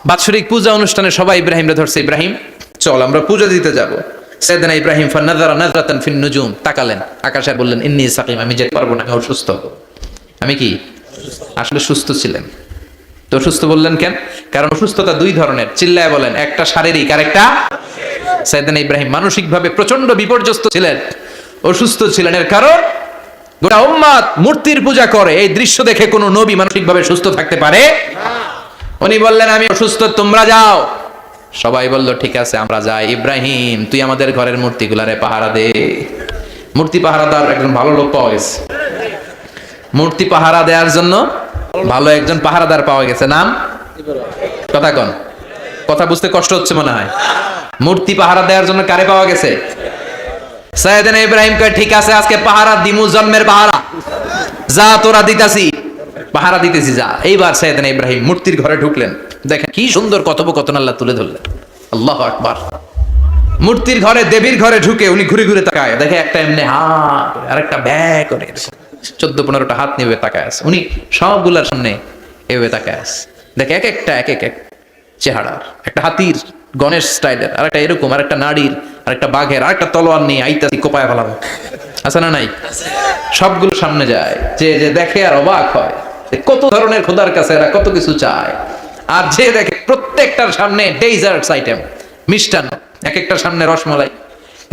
বাৎসরিক পূজা অনুষ্ঠানে সবাই ইব্রাহিমরে ধরছে, ইব্রাহিম চল আমরা পূজা দিতে যাব। সাইয়েদনা ইব্রাহিম ফানাযারা নাযরাতান ফিন নুজুম, তাকালেন আকাশে, বললেন ইন্নী সাকিম, আমি যেতে পারবো না, আমি অসুস্থ। আমি কি আসলে সুস্থ ছিলেন? তো অসুস্থ বললেন কেন? কারণ অসুস্থতা দুই ধরনের, চিল্লায় বলেন, একটা শারীরিক আর একটা। সাইয়েদনা ইব্রাহিম মানসিকভাবে প্রচন্ড বিপর্যস্ত ছিলেন, অসুস্থ ছিলেন। এর কারণ গোটা উম্মাত মূর্তির পূজা করে, এই দৃশ্য দেখে কোনো নবী মানসিকভাবে সুস্থ থাকতে পারে না। উনি বললেন আমি অসুস্থ, তোমরা যাও। সবাই বলল ঠিক আছে আমরা যাই। ইব্রাহিম তুই আমাদের ঘরের মূর্তিগুলারে পাহারা দে। মূর্তি পাহারাদার একজন ভালো লোক পাওয়া গেছে, মূর্তি পাহারা দেওয়ার জন্য ভালো একজন পাহারাদার পাওয়া গেছে। নাম কথা কন, কথা বুঝতে কষ্ট হচ্ছে মনে হয়। মূর্তি পাহারা দেওয়ার জন্য কারে পাওয়া গেছে? সাইয়েদনা ইব্রাহিম কয় ঠিক আছে আজকে পাহারা দিমু, জন্মের পাহারা, যা তোরা দিতাছি, পাহারা দিতেছি যা। এইবার সাইয়েদনা ইব্রাহিম মূর্তির ঘরে ঢুকলেন, দেখেন কি সুন্দর কথোপকথন আল্লাহ তুলে ধরলেন। আল্লাহু আকবার। মূর্তির ঘরে, দেবীর ঘরে ঢুকে উনি ঘুরে ঘুরে তাকায়, দেখে একটা এমনি হা করে আর একটা ব্যা করে 14-15টা হাত নিয়ে তাকায় আছে। উনি সবগুলার সামনে এভাবে তাকায় আছে, দেখে এক একটা এক এক চেহারার, একটা হাতির গণেশ স্টাইলের, আর একটা এরকম, আর একটা নারীর, আর একটা বাঘের, আর একটা তলোয়ার নিয়ে আইতাছি কোপায় ফেলাবো, আছে না নাই? সবগুলো সামনে যায়, যে যে দেখে আর অবাক হয় কত ধরনের খোদার কাছে এরা কত কিছু চায়। আর যে দেখে প্রত্যেকটার সামনে ডেজার্টস আইটেম, মিষ্টান্ন, এক একটার সামনে রসমালাই,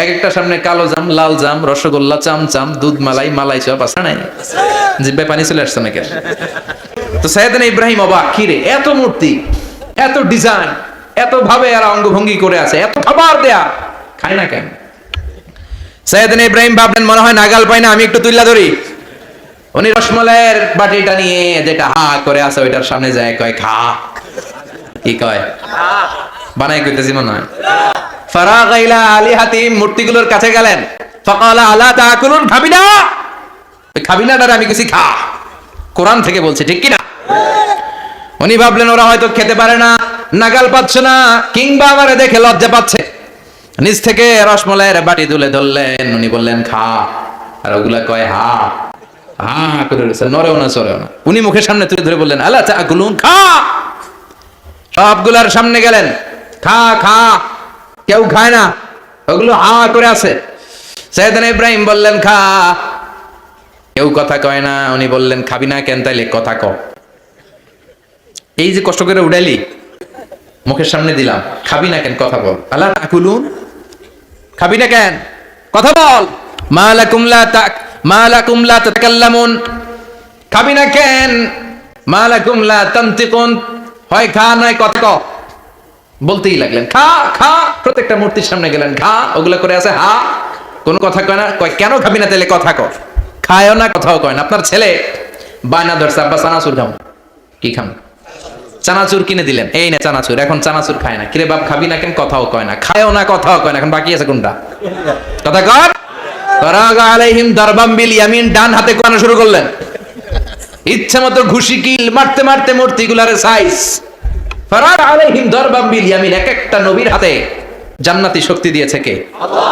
এক একটার সামনে কালো জাম, লাল জাম, রসগোল্লা, চামচাম, দুধ মালাই, মালাই চপ, আছে নাই? জিব্বায় পানি চলে আসছে নাকি? তো সাইয়েদনা ইব্রাহিম অবাক, কি রে এত মূর্তি, এত ডিজাইন, এত ভাবে এরা অঙ্গভঙ্গি করে আছে, এত খাবার দেয়া, খায় না কেন? সাইয়েদনা ইব্রাহিম ভাবলেন মনে হয় নাগাল পাই না, আমি একটু তুইলা ধরি। উনি রসমালাইয়ের বাটিটা নিয়ে যেটা হা করে আছে ওইটার সামনে যায়, কয় খা। কি কয়? বানাই কইতেছি মনে হয়। ফারাগা ইলা আলিহাতিহিম, মূর্তিগুলোর কাছে গেলেন। ফাকালা আলা তাকুলুন, খাবি না? ওই খাবি না দ্বারা আমি কিছু খা, কোরআন থেকে বলছে, ঠিক কি না? উনি ভাবলেন ওরা হয়তো খেতে পারে না, নাগাল পাচ্ছে না, কিংবা আমারে দেখে লজ্জা পাচ্ছে। নিজ থেকে রসমালাইয়ের বাটি তুলে ধরলেন, উনি বললেন খা, আর ওগুলা কয় হা হা করে রয়েছে, নরেও না চড়েও না। উনি মুখের সামনে তুলে ধরে বললেন আলা তাকুলুন, খা। সবগুলার সামনে গেলেন, খা খা, কেউ খায় না, ওগুলো হা করে আছে। সাইয়েদনা ইব্রাহিম বললেন খা, কেউ কথা কয় না। উনি বললেন খাবি না কেন? তাইলে কথা ক। এই যে কষ্ট করে উড়াইলি, মুখের সামনে দিলাম, খাবি না কেন? কথা বল। আলা তাকুলুন, খাবি না কেন? কথা বল। মা লাকুম লা তাতাকাল্লামুন, খাবি না কেন? মা লাকুম লা তানতিকুন, হয় খা নয় কথা ক। বলতেই লাগলেন খা খা, প্রত্যেকটা মূর্তির সামনে গেলেন, খা, ওগুলা করে আছে হা, কোনো কথা কয় না। কয় কেন খাবি না? তাহলে কথা কর। খায়ও না, কথাও কয় না। আপনার ছেলে বায়না ধরছে আব্বা চানাচুর খাও। কি খাম? চানাচুর কিনে দিলেন, এই না চানাচুর, এখন চানাচুর খায় না। কিরে বাপ খাবি না কেন? কথাও কয় না, খায়ও না, কথাও কয় না। এখন বাকি আছে কোনটা? কথা কর। ফারাগা আলাইহিম দারবাম বিল ইয়ামিন, ডান হাতে কোয়ানো শুরু করলেন। ইচ্ছা মতো ঘুষি কিল মারতে মারতে মূর্তিগুলার সাইজ। ফারাগা আলাইহিম দারবাম বিল ইয়ামিন, এক একটা নবীর হাতে জান্নাতি শক্তি দিয়েছে কে? আল্লাহ।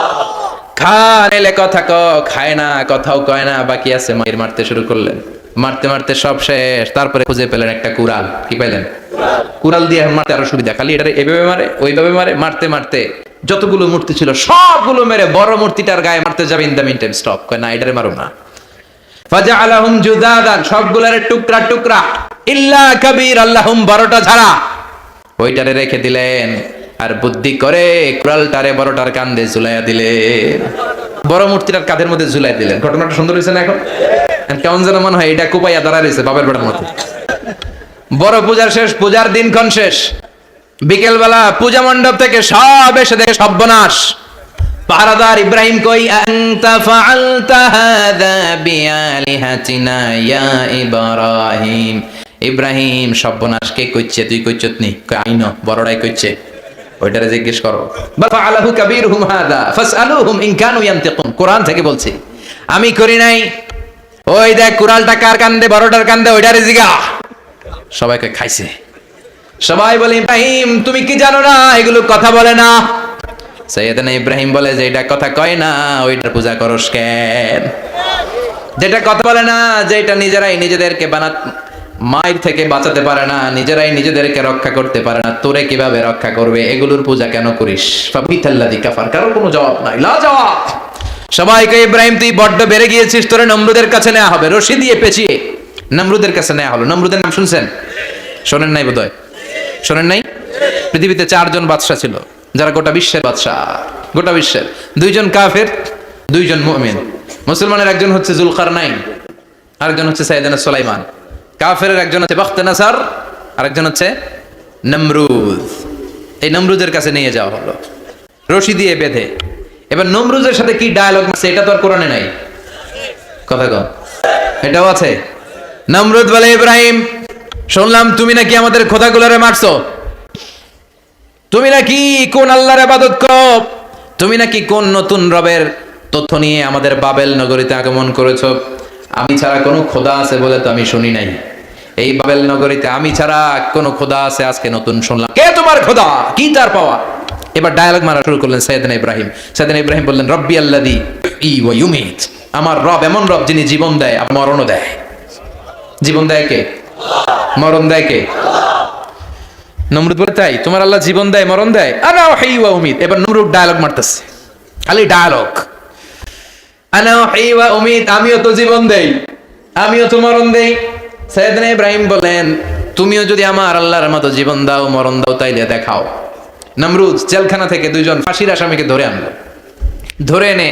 খা এলে কথা ক, খায় না, কথাও কয় না, বাকি আছে মার মারতে শুরু করলেন। মারতে মারতে সব শেষ, তারপরে খুঁজে পেলেন একটা কুড়াল। কি পাইলেন? কুড়াল দিয়ে মারতে আরো সুবিধা, খালি এটা এভাবে মারে, ওইভাবে মারে। মারতে মারতে যতগুলো মূর্তি ছিল সবগুলো মেরে বড় মূর্তিটার গায়ে মারতে যাবে, in the meantime stop, কয় না এটারে মারো না। ফাজআলাহুম জুদাদান, সবগুলোর টুকরা টুকরা, ইল্লা কাবীর আল্লাহুম, বড়টা ছাড়া ওইটারে রেখে দিলেন। আর বুদ্ধি করে কুড়ালটারে বড়টার কাঁধে ঝুলাইয়া দিলেন, বড় মূর্তিটার কাঁধের মধ্যে ঝুলাই দিলেন। ঘটনাটা সুন্দর হয়েছে না? এখন কেমন যেন মনে হয় এটা কোপাইয়া দাঁড়া রয়েছে বাবার বেড়ার মতো। বড় পূজার শেষ, পূজার দিনক্ষণ শেষ। বিকেল বেলা পূজা মণ্ডপ থেকে সব এসে দেখে সর্বনাশ। পাহারাদার ইব্রাহিম কই, আনতা ফাআলতা হাযা বিআলিহাতিনা ইয়া ইব্রাহিম। ইব্রাহিম সর্বনাশ কে কইছে? তুই কইছত নি? কই আইন, বড়টাই কইছে, ওইটারে জিজ্ঞেস করো। বা ফাআলাহু কাবীরুহুম হাযা ফাসআলুহুম ইন কানু ইয়ানতিকুন, কোরআন থেকে বলছি, আমি করি নাই। ওই দেখ কুড়ালটা কার কান্দে? বড়টার কান্দে, ওইটারে জিগা। সবাই কই খাইছে। সবাই বলে ইব্রাহিম তুমি কি জানো না এগুলো কথা বলে না? সাইয়েদনা ইব্রাহিম বলে যে এটা কথা কয় না, ওইটার পূজা করস কেন? যেটা কথা বলে না, যেটা নিজেরাই নিজেদেরকে মায়ের থেকে বাঁচাতে পারে না, নিজেরাই নিজেদেরকে রক্ষা করতে পারে না, তোরে কিভাবে রক্ষা করবে? এগুলোর পূজা কেন করিস? ফাবিতাল্লাযী কাফার, কারো কোনো জবাব নাই, লা জবাব। সবাইকে ইব্রাহিম তুই বড্ড বেড়ে গিয়েছিস, তোরে নমরুদের কাছে নেওয়া হবে, রশি দিয়ে পেঁচিয়ে নমরুদের কাছে নেওয়া হলো। নমরুদের নাম শুনছেন? শোনেন নাই বোধহয়, শোনেন নাই? পৃথিবীতে 4 জন বাদশা ছিল, যারা গোটা বিশ্বের বাদশা, গোটা বিশ্বের। 2 জন কাফের, 2 জন মুমিন। মুসলমানের একজন হচ্ছে জুলকারনাইন, আরেকজন হচ্ছে সাইয়েদনা সুলাইমান। কাফেরের একজন হচ্ছে বখতনাসার, আরেকজন হচ্ছে নমরুদ। এই নমরুদের কাছে নিয়ে যাওয়া হলো রশি দিয়ে বেঁধে। এবার নমরুদের সাথে কি ডায়ালগ আছে এটা তো আর কোরআনে নাই, কথা কন, এটাও আছে। নমরুদ বলে, ইব্রাহিম শুনলাম তুমি নাকি আমাদের খোদাগুলোরে মারছো, তুমি নাকি কোন আল্লাহর ইবাদত করো, তুমি নাকি কোন নতুন রবের তথ্য নিয়ে আমাদের বাবেল নগরীতে আগমন করেছো। আমি ছাড়া কোনো খোদা আছে বলে তো আমি শুনি নাই, এই বাবেল নগরীতে আমি ছাড়া কোনো খোদা আছে আজকে নতুন শুনলাম। কে তোমার খোদা, কি তার পাওয়া? এবার ডায়ালগ মারা শুরু করলেন সাইয়েদনা ইব্রাহিম। সাইয়েদনা ইব্রাহিম বললেন, রব্বি আল্লাযী ইউহয়ী ওয়া ইউমীত, আমার রব এমন রব যিনি জীবন দেয় আর মরণও দেয়। জীবন দেয় কে? মরণ দেয় কে? নমরুদ বলে, তাই তোমার আল্লাহ জীবন দেয় মরণ দেয়? আনা উহয়ী ওয়া উমীত। এবার নমরুদ ডায়ালগ মারতেছে, খালি ডায়ালগ, আনা উহয়ী ওয়া উমীত, আমিও তো জীবন দেই, আমিও তো মরণ দেই। সাইয়েদনা ইব্রাহিম বলেন, তুমিও যদি আমার আল্লাহর মতো জীবন দাও মরণ দাও তাইলে দেখাও। নমরুদ জেলখানা থেকে 2 জন ফাঁসির আসামিকে ধরে আনলো, ধরে এনে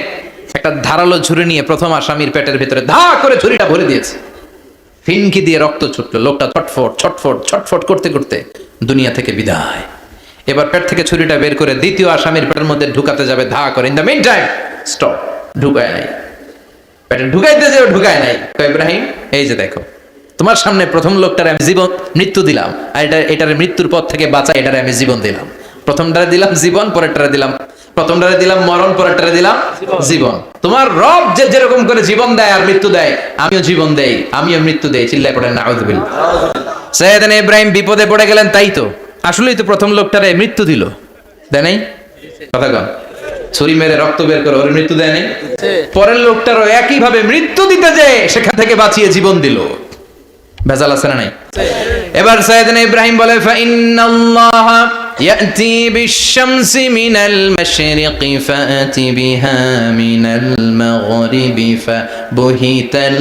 একটা ধারালো ছুরি নিয়ে প্রথম আসামির পেটের ভিতরে ধা করে ছুরিটা ভরে দিয়েছে। ফিনকি দিয়ে রক্ত ছুটলো, লোকটা ছটফট ছটফট ছটফট করতে করতে দুনিয়া থেকে বিদায়। এবার পেট থেকে ছুরিটা বের করে দ্বিতীয় আসামির পেটের মধ্যে ঢুকাতে যাবে ধা করে। In the meantime stop, ঢুকায় নাই, পেটে ঢুকাইতে যাবে ঢুকায় নাই। ইব্রাহিম এই যে দেখো, তোমার সামনে প্রথম লোকটারে আমি জীবন মৃত্যু দিলাম, আর এটার মৃত্যুর পথ থেকে বাঁচাই এটারে আমি জীবন দিলাম। প্রথমটারে দিলাম জীবন, পরেরটারে দিলাম, প্রথমটারে দিলাম মরণ, পরেরটারে দিলাম জীবন। তোমার রব যে যেরকম করে জীবন দেয় আর মৃত্যু দেয়, আমিও জীবন দেই আমিও মৃত্যু দেই। চিল্লায় পড়েন নাউযুবিল্লাহ। সাইয়েদনা ইব্রাহিম বিপদে পড়ে গেলেন, তাই তো আসলেই তো প্রথম লোকটারে মৃত্যু দিল, দেয় নাই? কথা কন, ছুরি মেরে রক্ত বের করে ওর মৃত্যু দেয় নাই? পরের লোকটারও একই ভাবে মৃত্যু দিতে যে সেখান থেকে বাঁচিয়ে জীবন দিল। ভেজাল আছে না নাই? এবার সাইয়েদনা ইব্রাহিম বলে, ফাইন্নাল্লাহ ইয়াতি বিশ-শামসি মিনাল মাশরিকি ফাআতি বিহা মিনাল মাগরিবি ফাবুহিতাল্লাযী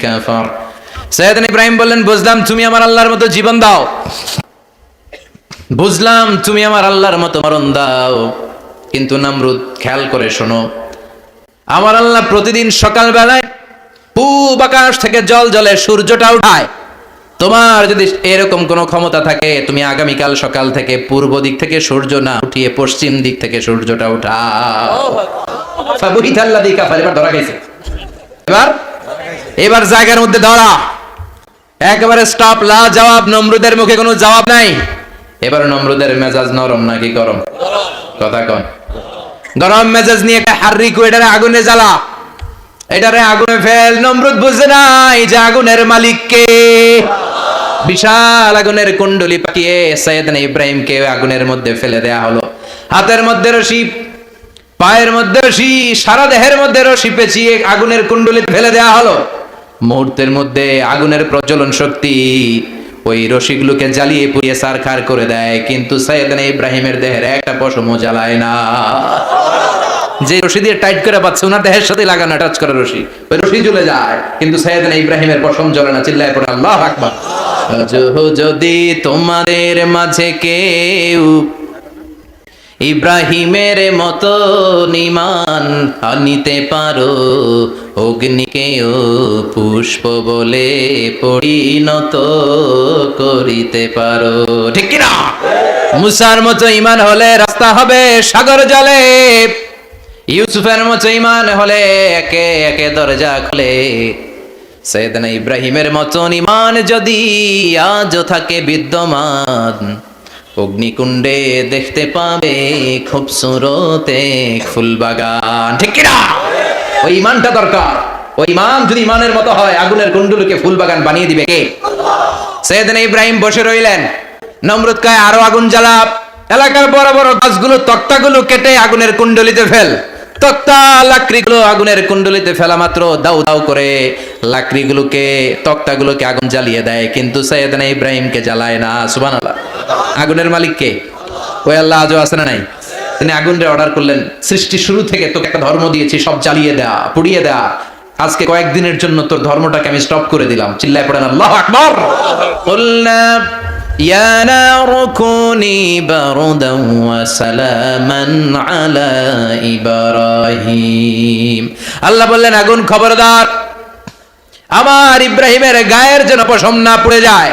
কাফার। সাইয়েদনা ইব্রাহিম বললেন, বুঝলাম তুমি আমার আল্লাহর মতো জীবন দাও, বুঝলাম তুমি আমার আল্লাহর মতো মরণ দাও, কিন্তু নমরুদ খেয়াল করে শোনো, আমার আল্লাহ প্রতিদিন সকাল বেলায় পূব আকাশ থেকে জল জলে সূর্যটা উঠায়। তোমার যদি এরকম কোনো ক্ষমতা থাকে, তুমি আগামীকাল সকাল থেকে পূর্ব দিক থেকে সূর্য না উঠিয়ে পশ্চিম দিক থেকে সূর্যটা উঠাও। ফাবুহিতাল্লাযী কাফার। এবার ধরা গেছে, এবার জায়গার মধ্যে ধরা, একেবারে স্টপ, লা জবাব। নমরুদের মুখে কোনো জবাব নাই। এবার নমরুদের মেজাজ নরম নাকি গরম? কথা কন। গরম মেজাজ নিয়ে হাররিকু, এটারে আগুনে জ্বালা, এটারে আগুনে ফেল। নমরুদ বুঝে নাই যে আগুনের মালিক কে। বিশাল আগুনের কুণ্ডলি পাকিয়ে সাইয়েদনা ইব্রাহিমকে আগুনের মধ্যে ফেলে দেয়া হলো। হাতের মধ্যে রশি, পায়ের মধ্যে রশি, সারা দেহের মধ্যে রশি পেঁচিয়ে আগুনের কুণ্ডলি ফেলে দেয়া হলো। মুহূর্তের মধ্যে আগুনের প্রজ্বলন শক্তি ওই রশিগুলোকে জ্বালিয়ে পুড়িয়ে ছারখার করে দেয়, কিন্তু সাইয়েদনা ইব্রাহিমের দেহের একটা পশমও জ্বালায় না। যে রশি দিয়ে টাইট করে পাচ্ছে ওনার দেহের সাথে লাগানো টাচ করে রশি, ওই রশি জ্বলে যায়, কিন্তু সাইয়েদনা ইব্রাহিমের পশম জ্বলে না। চিল্লায় পড়ে আল্লাহু আকবার। যদি তোমাদের মাঝে কেউ ইব্রাহিমের মতো ঈমান আনিতে পারো, অগ্নিকেও পুষ্প বলে পরিণত করিতে পারো, ঠিক কিনা? মুসার মতো ঈমান হলে রাস্তা হবে সাগর জলে, ইউসুফের মতো ঈমান হলে একে একে দরজা খুলে। সাইয়েদনা ইব্রাহিমের মতো ঈমান যদি আজও থাকে বিদ্যমান, অগ্নিকুণ্ডে দেখতে পাবে খুবসুরত এক ফুলবাগান, ঠিক কিনা? ওই ঈমানটা দরকার। ওই ঈমান যদি ঈমানের মতো হয়, আগুনের কুণ্ডলকে ফুলবাগান বানিয়ে দিবে কে? সাইয়েদনা ইব্রাহিম বসে রইলেন। নমরুদ কয়, আরো আগুন জ্বালা, এলাকার বড় বড় গাছগুলো তক্তাগুলো কেটে আগুনের কুণ্ডলিতে ফেল। তক্তা লাকড়িগুলো আগুনের কুণ্ডলিতে ফেলা মাত্র দাউ দাউ করে লাকড়িগুলোকে তক্তাগুলোকে আগুন জ্বালিয়ে দেয়, কিন্তু সাইয়েদনা ইব্রাহিমকে জ্বালায় না। সুবহানাল্লাহ। আগুনের মালিক কে? ওই আল্লাহ আজও আছে না নাই? তিনি আগুনরে অর্ডার করলেন, সৃষ্টি শুরু থেকে তোকে একটা ধর্ম দিয়েছি, সব জ্বালিয়ে দেয়া, পুড়িয়ে দেয়া, আজকে কয়েকদিনের জন্য তোর ধর্মটাকে আমি স্টপ করে দিলাম। চিল্লায় পড়েন আল্লাহু আকবার। কুলনা ইয়া নারু কুনি বারদান ওয়া সালামান আলা ইব্রাহিম। আল্লাহ বললেন, আগুন খবরদার, আমার ইব্রাহিমের গায়ের যেন পশম না পুড়ে যায়,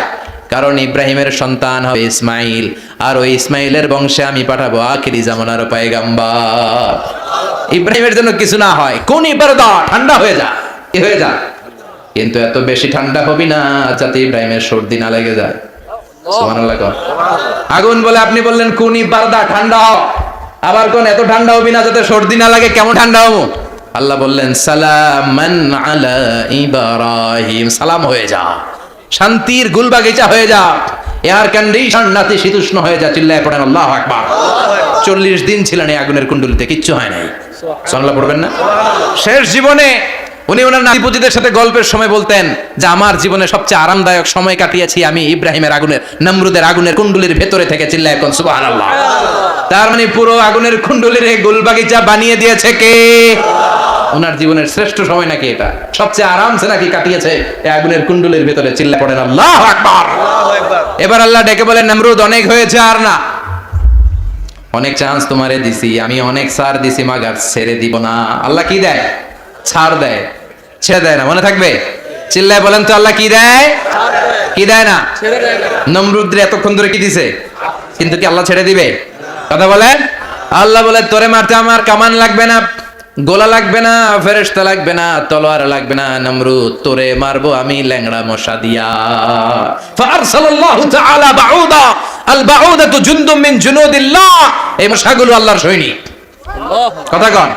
কারণ ইব্রাহিমের সন্তান হবে ইসমাইল, আর ওই ইসমাইলের বংশে আমি পাঠাবো আখিরি জামানার পয়গম্বর। ইব্রাহিমের জন্য কিছু না হয়, কোন ইবারদা, ঠান্ডা হয়ে যা, কি হয়ে যা, কিন্তু এত বেশি ঠান্ডা হবি না যাতে ইব্রাহিমের সর্দি না লেগে যায়। সুবহানাল্লাহ। আগুন বলে, আপনি বললেন কোন ইবারদা, ঠান্ডা হ, আবার কোন এত ঠান্ডা হবি না যাতে সর্দি না লাগে, কেমন ঠান্ডা হবো? আল্লাহ বললেন সালামান আলা ইব্রাহিম, সালাম হয়ে যা, শান্তির গুলবাগিচা হয়ে যা, এয়ার কন্ডিশন নাতি শীতুষ্ণ হয়ে যা। চিল্লায় পড়েন আল্লাহু আকবার। 40 দিন ছিলেন এই আগুনের কুণ্ডলিতে, কিচ্ছু হয় নাই। সুবহানাল্লাহ পড়বেন না? শেষ জীবনে উনি ওনার নাতিপুতিদের সাথে গল্পের সময় বলতেন যে আমার জীবনে সবচেয়ে আরামদায়ক সময় কাটিয়েছি আমি ইব্রাহিমের আগুনের, নমরুদের আগুনের কুণ্ডলির ভেতরে থেকে। চিল্লায় কোন সুবহানাল্লাহ। তার মানে পুরো আগুনের কুণ্ডলির গুলবাগিচা বানিয়ে দিয়েছে কে? ওনার জীবনের শ্রেষ্ঠ সময় নাকি এটা, সবচেয়ে আরামসে নাকি কাটিয়েছে এই আগুনের কুণ্ডলির ভেতরে। চিল্লায় পড়েন আল্লাহু আকবার। এবার আল্লাহ ডেকে বলেন, নমরুদ অনেক হয়েছে, আর না, অনেক চান্স তোমারে দিছি, আমি অনেক ছাড় দিছি, মাগার ছেড়ে দিব না। আল্লাহ কি দেয়? ছাড় দেয়, ছেড়ে দেয় না। মনে থাকবে? চিল্লায় বলেন তো, আল্লাহ কি দেয়? কি দেয় না? নমরুদরে এতক্ষণ ধরে কি দিছে, কিন্তু কি আল্লাহ ছেড়ে দিবে? কথা বলেন। আল্লাহ বলে, তোরে মারতে আমার কামান লাগবে না, গোলা লাগবে না, ফেরেশতা লাগবে না, তলোয়ার লাগবে না, নমরুদ তোরে মারবো আমি ল্যাংড়া মশা দিয়া। ফারসালাল্লাহু তাআলা বাউদা, আল বাউদাতু জুনদুম মিন জুনুদিল্লাহ। এই মশাগুলো আল্লাহর সৈনিক। কথা কন।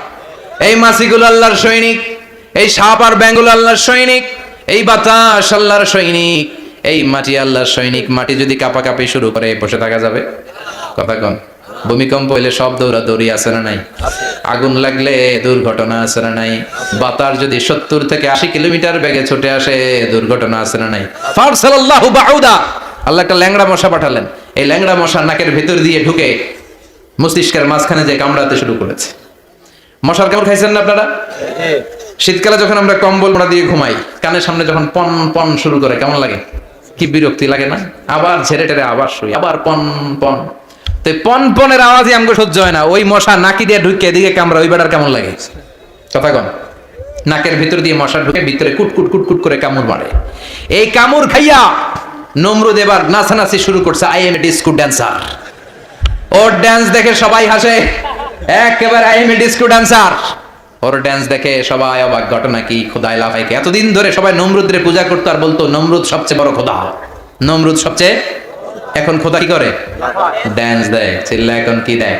এই মাছিগুলো আল্লাহর সৈনিক, এই সাপ আর ব্যাঙগুলো আল্লাহর সৈনিক, এই বাতাস আল্লাহর সৈনিক, এই মাটি আল্লাহর সৈনিক। মাটি যদি কাঁপাকাঁপি শুরু করে বসে থাকা যাবে? কথা কন। ভূমিকম্প হইলে সব দৌড়াদৌড়ি আছে না নাই? আগুন লাগলে দুর্ঘটনা আছে না নাই? বাতাস যদি 70 থেকে 80 কিলোমিটার বেগে ছুটে আসে, দুর্ঘটনা আছে না নাই? ফারসালাল্লাহু বাউদা, আল্লাহ একটা ল্যাংড়া মশা পাঠালেন। এই ল্যাংড়া মশা নাকের ভেতর দিয়ে ঢুকে মস্তিষ্কের মাঝখানে যে কামড়াতে শুরু করেছে। মশার কামড় খাইছেন না আপনারা? শীতকালে যখন আমরা কম্বল মোড়া দিয়ে ঘুমাই, কানের সামনে যখন পন পন শুরু করে, কেমন লাগে? কি বিরক্তি লাগে না? আবার ঝেড়ে টেরে আবার শুই, আবার পন পন। তো পন পনের আওয়াজই আমাকে সহ্য হয় না। ওই মশা নাকি দিয়ে ঢুকে এদিকে কামড়া, ওই বেটার কেমন লাগে? কথা কন। নাকের ভিতর দিয়ে মশা ঢুকে ভিতরে কুটকুট কুটকুট করে কামড় মারে। এই কামড় খাইয়া নমরুদ এবার নাচানাচি শুরু করছে। I M A disco dancer. Or dance দেখে সবাই হাসে, একেবারে I M A disco dancer. Or dance দেখে সবাই অবাক। ঘটনা কি? খোদাই লাফাইকে এতদিন ধরে সবাই নমরুদরে পূজা করতো আর বলতো নমরুদ সবচেয়ে বড় খোদা, নমরুদ সবচেয়ে। এখন খোদা কি করে? ড্যান্স দেয়। চিল্লা এখন কি দেয়?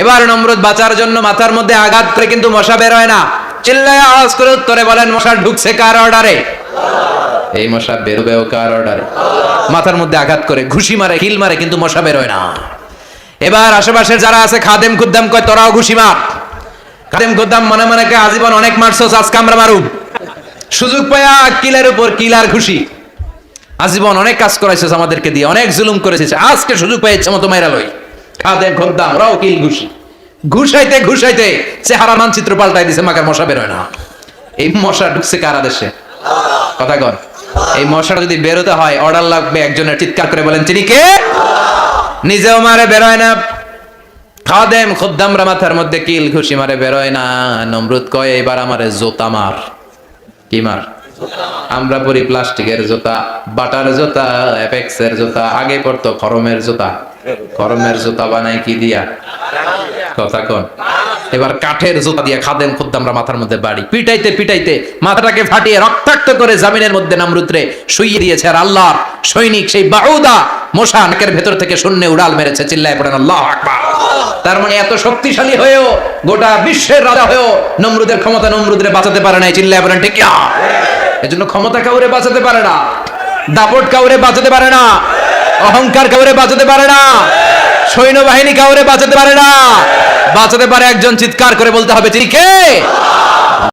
এবার নমরুদ বাঁচার জন্য মাথার মধ্যে আঘাত করে, কিন্তু মশা বের হয় না। চিল্লায় আওয়াজ করে উত্তরে বলেন, মশা ঢুকছে কার অর্ডারে? এই মশা বেরোবেও কার অর্ডারে? মাথার মধ্যে আঘাত করে ঘুষি মারে, কিল মারে, কিন্তু মশা বের হয় না। এবার আশেপাশের যারা আছে খাদেম খুদ্দাম কয়, তোরাও ঘুষি মার। খাদেম খুদ্দাম মনে মনে কে আজীবন অনেক মারছস, আজকে আমরা মারুম। সুযোগ পায়া কিলের উপর কিল আর ঘুষি। আজীবন অনেক কাজ করাইছিস আমাদেরকে দিয়ে, অনেক জুলুম করেছিস, আজকে সুযোগ পাই ইচ্ছা মতো মাইরা লই। খাদেম খুদ্দাম রাও কিল ঘুষি। ঘুষাইতে ঘুষাইতে চেহারা মানচিত্র পাল্টাই দিছে, মাকার মশা বের হয় না। এই মশা ঢুকছে কার আদেশে? কথা কর। এই মশাটা যদি বেরোতে হয়, অর্ডার লাগবে একজনের। চিৎকার করে বলেন, তিনি কে? নিজেও মারে, বেরোয় না। খাদেম খুদ্দামরা মাথার মধ্যে কিল ঘুষি মারে, বেরোয় না। নমরুদ কয়, এবার আমারে জোতা মার। কি মার? আমরা পরি প্লাস্টিকের জুতা, বাটার জুতা, অ্যাপেক্সের জুতা। আগে পড়তো খরমের জুতা। খরমের জুতা বানাই কি দিয়া? কথা কন। এবার কাঠের জুতা দিয়ে খাদেম খুদ্দামরা মাথার মধ্যে বাড়ি। পিটাইতে পিটাইতে মাথাটাকে ফাটিয়ে রক্তাক্ত করে জামিনের মধ্যে নমরুদরে শুইয়ে দিয়েছে। আর আল্লাহর সৈনিক সেই বাউদা মশা নাকের ভেতর থেকে শূন্যে উড়াল মেরেছে। চিল্লায় পড়েন আল্লাহু আকবার। তার মানে এত শক্তিশালী হয়েও, গোটা বিশ্বের রাজা হয়েও নমরুদের ক্ষমতা নমরুদরে বাঁচাতে পারে নাই। চিল্লায় পড়েন ঠিক না? এজন্য ক্ষমতা কাউরে বাঁচাতে পারে না, দাপট কাউরে বাঁচাতে পারে না, অহংকার কাউরে বাঁচাতে পারে না, সৈন্যবাহিনী কাউরে বাঁচাতে পারে না। বাঁচাতে পারে একজন চিৎকার করে বলতে হবে, ঠিক কে?